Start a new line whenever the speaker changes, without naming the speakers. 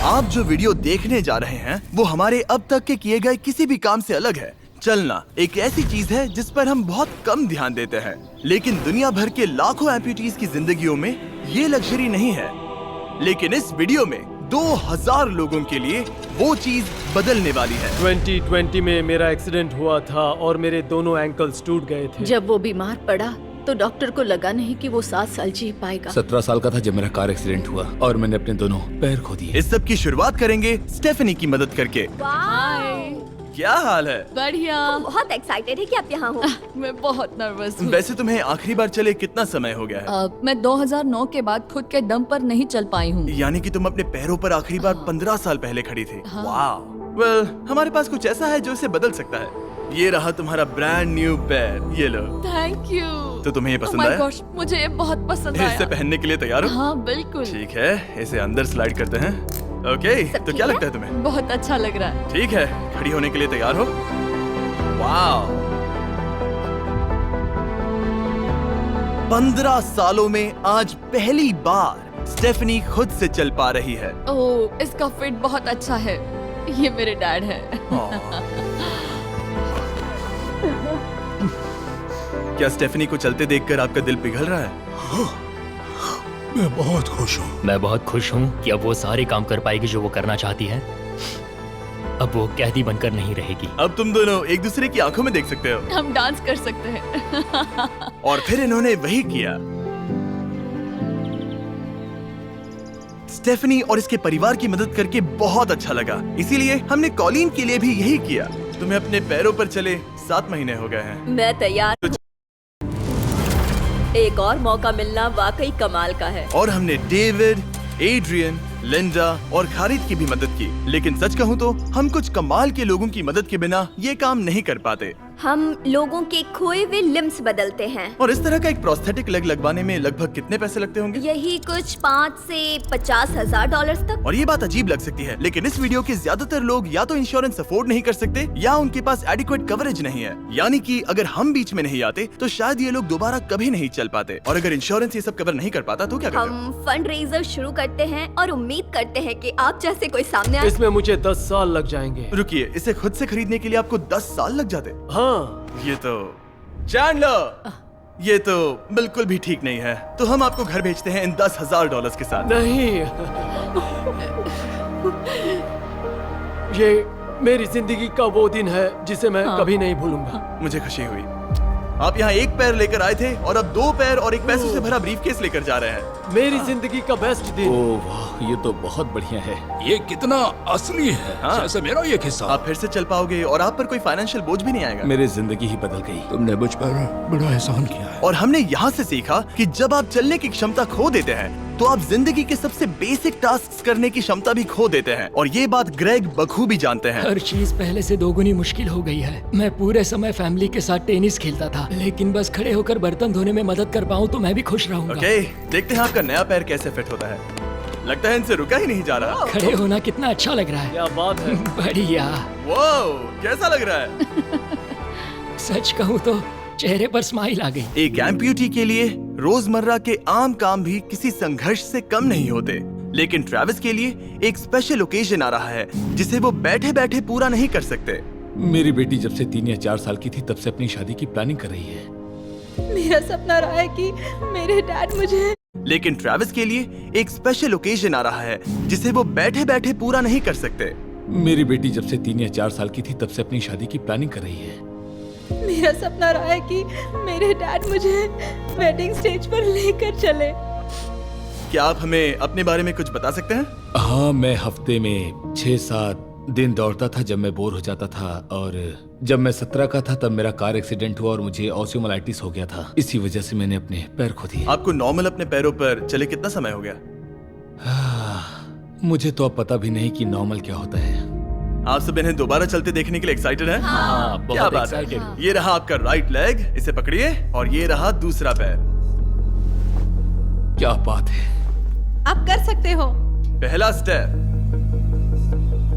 आप जो वीडियो देखने जा रहे हैं वो हमारे अब तक के किए गए किसी भी काम से अलग है। चलना एक ऐसी चीज है जिस पर हम बहुत कम ध्यान देते हैं, लेकिन दुनिया भर के लाखों एम्पुटीज की जिंदगियों में ये लग्जरी नहीं है। लेकिन इस वीडियो में 2000 लोगों के लिए वो चीज बदलने वाली है।
2020 में मेरा एक्सीडेंट हुआ था और मेरे दोनों एंकल्स टूट गए थे।
जब वो बीमार पड़ा तो डॉक्टर को लगा नहीं कि वो 7 साल जी पाएगा।
17 साल का था जब मेरा कार एक्सीडेंट हुआ और मैंने अपने दोनों पैर खो दिए।
इस सब की शुरुआत करेंगे स्टेफनी की मदद करके। क्या हाल है?
बढ़िया।
बहुत एक्साइटेड है कि आप यहाँ हो।
मैं बहुत नर्वस हूँ।
वैसे तुम्हें आखिरी बार चले कितना समय हो गया है?
मैं 2009 के बाद खुद के दम पर नहीं चल पाई हूँ।
यानी कि तुम अपने पैरों पर आखिरी बार 15 साल पहले खड़ी थी। वाह। वेल, हमारे पास कुछ ऐसा है जो इसे बदल सकता है। ये रहा तुम्हारा ब्रांड न्यू पैर, ये लो।
Thank you.
तो तुम्हें ये
Oh
पसंद
my
आया?
gosh, मुझे ये बहुत पसंद आया।
इसे पहनने के लिए तैयार हो?
हाँ बिल्कुल।
ठीक है, इसे अंदर स्लाइड करते हैं। ओके, तो क्या लगता है तुम्हें?
बहुत अच्छा लग रहा है।
ठीक है, खड़ी होने के लिए तैयार हो? वाह! 15 सालों में आज पहली बार स्टेफनी खुद से चल पा रही है।
ओह, इसका फिट बहुत अच्छा है। ये मेरे डैड है।
क्या स्टेफनी को चलते देखकर आपका दिल पिघल रहा है?
मैं बहुत खुश हूँ।
मैं बहुत खुश हूँ कि अब वो सारे काम कर पाएगी जो वो करना चाहती है। अब वो कैदी बनकर नहीं रहेगी।
अब तुम दोनों एक दूसरे की आंखों में देख सकते हो।
हम डांस कर सकते हैं।
और फिर इन्होंने वही किया। स्टेफनी और इसके परिवार की मदद करके बहुत अच्छा लगा, इसीलिए हमने कॉलिन के लिए भी यही किया। तुम्हें अपने पैरों पर चले 7 महीने हो गए हैं।
मैं तैयार। एक और मौका मिलना वाकई कमाल का है।
और हमने डेविड, एड्रियन, लिंडा और खालिद की भी मदद की। लेकिन सच कहूँ तो हम कुछ कमाल के लोगों की मदद के बिना ये काम नहीं कर पाते।
हम लोगों के खोए हुए लिम्स बदलते हैं।
और इस तरह का एक प्रोस्थेटिक लेग लगवाने में लगभग कितने पैसे लगते होंगे?
यही कुछ 5 से 50 हजार डॉलर्स तक।
और ये बात अजीब लग सकती है, लेकिन इस वीडियो के ज्यादातर लोग या तो इंश्योरेंस अफोर्ड नहीं कर सकते या उनके पास एडिक्वेट कवरेज नहीं है। यानी कि अगर हम बीच में नहीं आते तो शायद ये लोग दोबारा कभी नहीं चल पाते। और अगर इंश्योरेंस ये सब कवर नहीं कर पाता तो क्या करते?
हम फंड रेजर शुरू करते हैं और उम्मीद करते हैं कि आप जैसे कोई सामने आए।
इसमें मुझे 10 साल लग जाएंगे।
रुकिए, इसे खुद से खरीदने के लिए आपको 10 साल लग जाते?
हाँ।
ये तो चैंडलर, ये तो बिल्कुल भी ठीक नहीं है। तो हम आपको घर भेजते हैं इन $10,000 के साथ।
नहीं, ये मेरी जिंदगी का वो दिन है जिसे मैं कभी नहीं भूलूंगा।
मुझे खुशी हुई। आप यहाँ एक पैर लेकर आए थे और अब 2 पैर और एक पैसों से भरा ब्रीफकेस लेकर जा रहे हैं।
मेरी जिंदगी का बेस्ट दिन।
ओह वाह, ये तो बहुत बढ़िया है।
ये कितना असली है।
हाँ।
जैसे मेरा ये किस्सा।
आप फिर से चल पाओगे और आप पर कोई फाइनेंशियल बोझ भी नहीं आएगा।
मेरी जिंदगी ही बदल गई।
तुमने मुझ पर बड़ा एहसान किया है।
और हमने यहाँ से सीखा कि जब आप चलने की क्षमता खो देते हैं तो आप जिंदगी के सबसे बेसिक टास्क करने की क्षमता भी खो देते हैं। और ये बात ग्रेग बखूबी जानते हैं।
हर चीज पहले से दोगुनी मुश्किल हो गई है। मैं पूरे समय फैमिली के साथ टेनिस खेलता था, लेकिन बस खड़े होकर बर्तन धोने में मदद कर पाऊँ तो मैं भी खुश रहूंगा।
ओके, देखते हैं आपका नया पैर कैसे फिट होता है। लगता है इनसे रुका ही नहीं जा रहा।
खड़े होना कितना अच्छा लग रहा है।
क्या बात है।
बढ़िया।
वाओ, कैसा लग रहा है?
सच कहूँ तो चेहरे पर स्माइल आ गई।
एक एम्प्यूटी के लिए रोजमर्रा के आम काम भी किसी संघर्ष से कम नहीं होते, लेकिन ट्रेविस के लिए एक स्पेशल ओकेजन आ रहा है जिसे वो बैठे बैठे पूरा नहीं कर सकते।
मेरी बेटी जब से 3 या 4 साल की थी तब से अपनी शादी की प्लानिंग कर रही है।
मेरा सपना रहा है कि मेरे डैड मुझे।
लेकिन ट्रेविस के लिए एक स्पेशल ओकेजन आ रहा है जिसे वो बैठे बैठे पूरा नहीं कर सकते।
मेरी बेटी जब से 3 या 4 साल की थी तब से अपनी शादी की प्लानिंग कर रही है।
मेरा सपना रहा है कि मेरे डैड मुझे वेडिंग स्टेज पर लेकर चले।
क्या आप हमें अपने बारे में कुछ बता सकते हैं?
हाँ, मैं हफ्ते में 6-7 दिन दौड़ता था जब मैं बोर हो जाता था। और जब मैं 17 का था तब मेरा कार एक्सीडेंट हुआ और मुझे ऑस्टियोमाइलाइटिस हो गया था। इसी वजह से मैंने अपने पैर खो दिए।
आपको नॉर्मल अपने पैरों पर चले कितना समय हो गया?
मुझे तो अब पता भी नहीं कि नॉर्मल क्या होता है।
आप सब इन्हें दोबारा चलते देखने के लिए एक्साइटेड हैं?
हाँ,
क्या
बहुत
बात है।
एक्साइटेड।
ये रहा आपका राइट लेग, इसे पकड़िए। और ये रहा दूसरा पैर।
क्या बात है।
आप कर सकते हो।
पहला स्टेप,